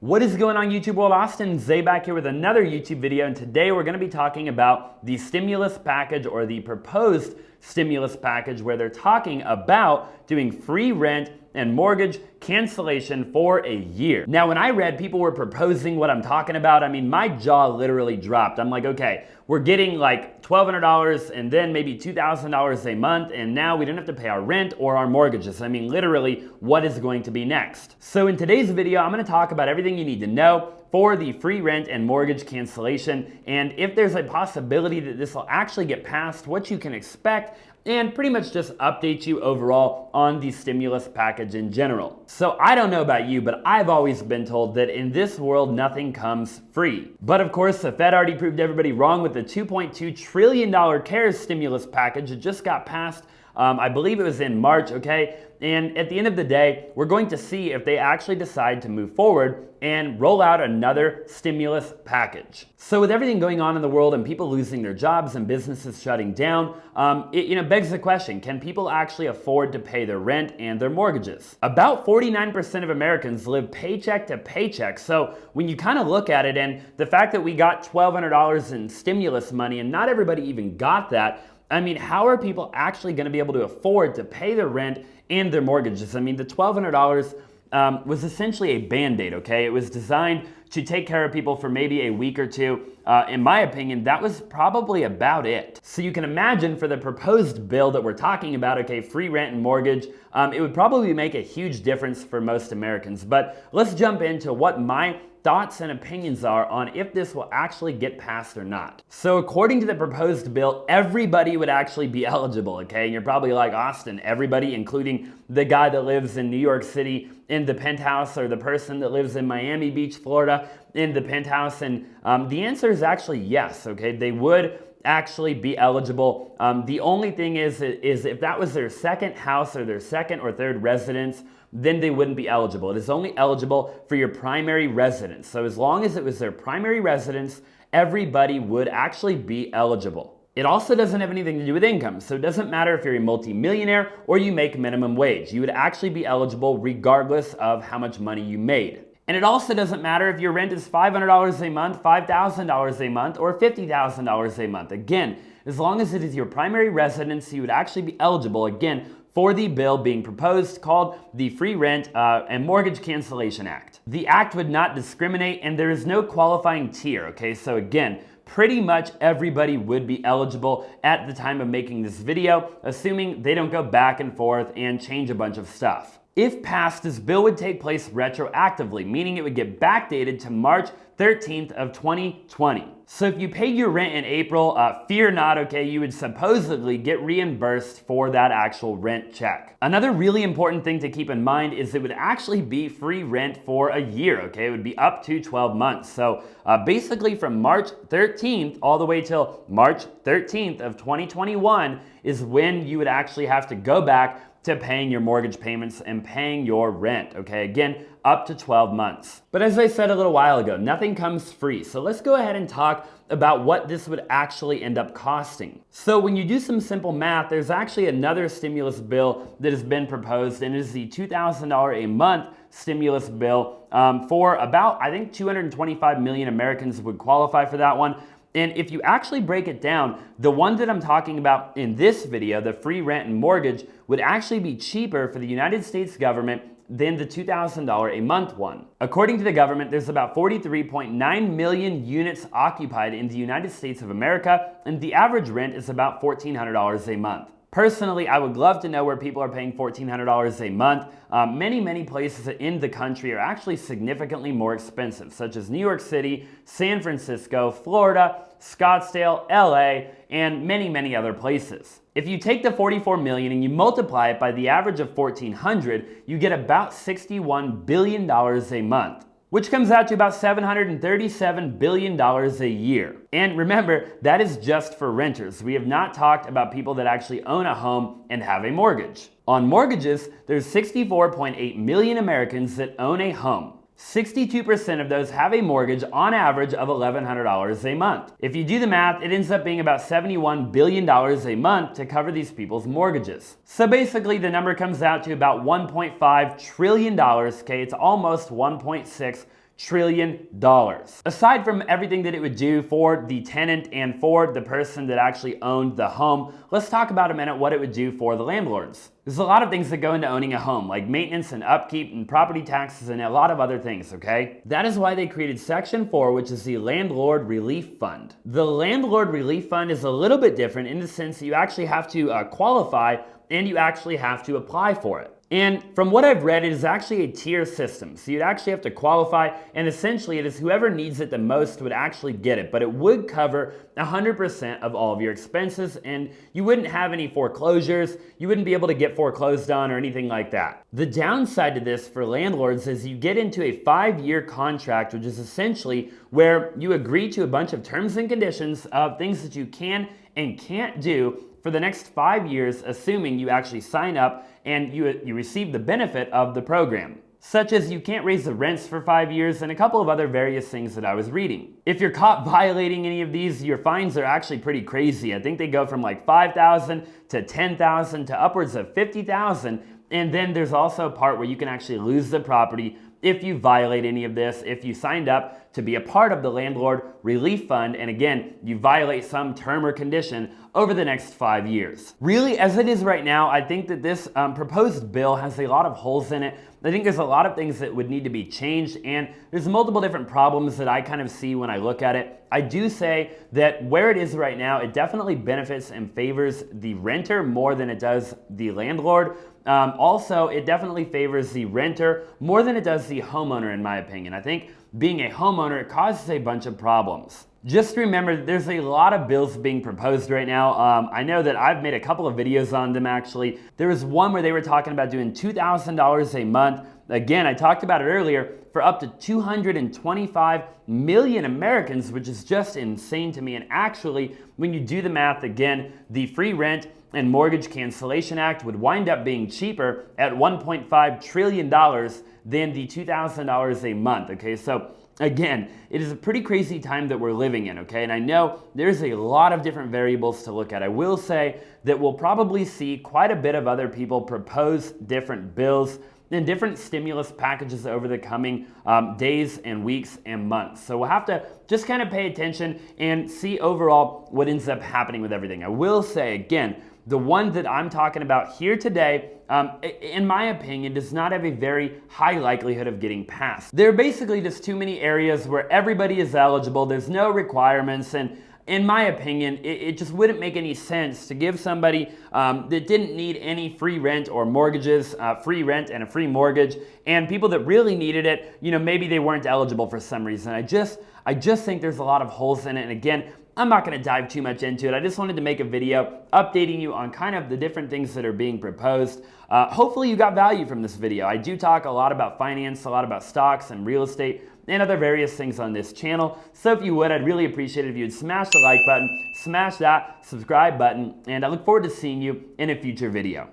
What is going on YouTube world? Austin Zay back here with another YouTube video, and today we're going to be talking about the stimulus package or the proposed stimulus package where they're talking about doing free rent and mortgage cancellation for a year. Now, when I read people were proposing what I'm talking about, I mean, my jaw literally dropped. I'm like, okay, we're getting like $1,200 and then maybe $2,000 a month, and now we don't have to pay our rent or our mortgages. I mean, literally, what is going to be next? So in today's video, I'm going to talk about everything you need to know for the free rent and mortgage cancellation, and if there's a possibility that this will actually get passed, what you can expect, and pretty much just update you overall on the stimulus package in general. So I don't know about you, but I've always been told that in this world, nothing comes free. But of course, the Fed already proved everybody wrong with the $2.2 trillion CARES stimulus package. It just got passed. I believe it was in March, okay? And at the end of the day, we're going to see if they actually decide to move forward and roll out another stimulus package. So with everything going on in the world and people losing their jobs and businesses shutting down, it begs the question, can people actually afford to pay their rent and their mortgages? About 49% of Americans live paycheck to paycheck. So when you kind of look at it, and the fact that we got $1,200 in stimulus money and not everybody even got that, I mean, how are people actually going to be able to afford to pay their rent and their mortgages? I mean, the $1,200 was essentially a Band-Aid, okay? It was designed to take care of people for maybe a week or two. In my opinion, that was probably about it. So you can imagine for the proposed bill that we're talking about, okay, free rent and mortgage, it would probably make a huge difference for most Americans. But let's jump into what my thoughts and opinions are on if this will actually get passed or not. So according to the proposed bill, everybody would actually be eligible, okay? And you're probably like, Austin, everybody, including the guy that lives in New York City in the penthouse, or the person that lives in Miami Beach, Florida in the penthouse? And the answer is actually yes, okay? They would actually be eligible. The only thing is if that was their second house or their second or third residence, then they wouldn't be eligible. It is only eligible for your primary residence. So as long as it was their primary residence, everybody would actually be eligible. It also doesn't have anything to do with income. So it doesn't matter if you're a multimillionaire or you make minimum wage. You would actually be eligible regardless of how much money you made. And it also doesn't matter if your rent is $500 a month, $5,000 a month, or $50,000 a month. Again, as long as it is your primary residence, you would actually be eligible, again, for the bill being proposed called the Free Rent and Mortgage Cancellation Act. The act would not discriminate, and there is no qualifying tier, okay? So again, pretty much everybody would be eligible at the time of making this video, assuming they don't go back and forth and change a bunch of stuff. If passed, this bill would take place retroactively, meaning it would get backdated to March 13th of 2020. So if you paid your rent in April, fear not, okay, you would supposedly get reimbursed for that actual rent check. Another really important thing to keep in mind is it would actually be free rent for a year, okay? It would be up to 12 months. So basically from March 13th all the way till March 13th of 2021 is when you would actually have to go back to paying your mortgage payments and paying your rent, okay? Again, up to 12 months. But as I said a little while ago, nothing comes free. So let's go ahead and talk about what this would actually end up costing. So when you do some simple math, there's actually another stimulus bill that has been proposed, and it is the $2,000 a month stimulus bill for about, I think 225 million Americans would qualify for that one. And if you actually break it down, the one that I'm talking about in this video, the free rent and mortgage, would actually be cheaper for the United States government than the $2,000 a month one. According to the government, there's about 43.9 million units occupied in the United States of America, and the average rent is about $1,400 a month. Personally, I would love to know where people are paying $1,400 a month. Many places in the country are actually significantly more expensive, such as New York City, San Francisco, Florida, Scottsdale, LA, and many other places. If you take the 44 million and you multiply it by the average of 1,400, you get about $61 billion a month, which comes out to about $737 billion a year. And remember, that is just for renters. We have not talked about people that actually own a home and have a mortgage. On mortgages, there's 64.8 million Americans that own a home. 62% of those have a mortgage on average of $1,100 a month. If you do the math, it ends up being about $71 billion a month to cover these people's mortgages. So basically the number comes out to about $1.5 trillion, okay? It's almost $1.6 trillion. Aside from everything that it would do for the tenant and for the person that actually owned the home, let's talk about a minute what it would do for the landlords. There's a lot of things that go into owning a home, like maintenance and upkeep and property taxes and a lot of other things, okay? That is why they created Section 4, which is the Landlord Relief Fund. The Landlord Relief Fund is a little bit different in the sense that you actually have to qualify and you actually have to apply for it. And from what I've read, it is actually a tier system. So you'd actually have to qualify, and essentially it is whoever needs it the most would actually get it. But it would cover 100% of all of your expenses, and you wouldn't have any foreclosures. You wouldn't be able to get foreclosed on or anything like that. The downside to this for landlords is you get into a 5-year contract, which is essentially where you agree to a bunch of terms and conditions of things that you can and can't do for the next 5 years, assuming you actually sign up and you receive the benefit of the program, such as you can't raise the rents for 5 years and a couple of other various things that I was reading. If you're caught violating any of these, your fines are actually pretty crazy. I think they go from like $5,000 to $10,000 to upwards of $50,000. And then there's also a part where you can actually lose the property if you violate any of this, if you signed up to be a part of the Landlord Relief Fund, and again, you violate some term or condition over the next 5 years. Really, as it is right now, I think that this proposed bill has a lot of holes in it. I think there's a lot of things that would need to be changed, and there's multiple different problems that I kind of see when I look at it. I do say that where it is right now, it definitely benefits and favors the renter more than it does the landlord. Also, it definitely favors the renter more than it does the homeowner, in my opinion. I think being a homeowner, it causes a bunch of problems. Just remember, there's a lot of bills being proposed right now. I know that I've made a couple of videos on them, actually. There was one where they were talking about doing $2,000 a month. Again, I talked about it earlier, for up to 225 million Americans, which is just insane to me. And actually, when you do the math, again, the Free Rent and Mortgage Cancellation Act would wind up being cheaper at $1.5 trillion than the $2,000 a month, okay? So again, it is a pretty crazy time that we're living in, okay? And I know there's a lot of different variables to look at. I will say that we'll probably see quite a bit of other people propose different bills and different stimulus packages over the coming days and weeks and months. So we'll have to just kind of pay attention and see overall what ends up happening with everything. I will say, again, the one that I'm talking about here today, in my opinion, does not have a very high likelihood of getting passed. There are basically just too many areas where everybody is eligible, there's no requirements, and in my opinion, it just wouldn't make any sense to give somebody that didn't need any free rent or mortgages, free rent and a free mortgage, and people that really needed it, you know, maybe they weren't eligible for some reason. I just think there's a lot of holes in it, and again, I'm not going to dive too much into it. I just wanted to make a video updating you on kind of the different things that are being proposed. Hopefully you got value from this video. I do talk a lot about finance, a lot about stocks and real estate, and other various things on this channel. So if you would, I'd really appreciate it if you would smash the like button, smash that subscribe button, and I look forward to seeing you in a future video.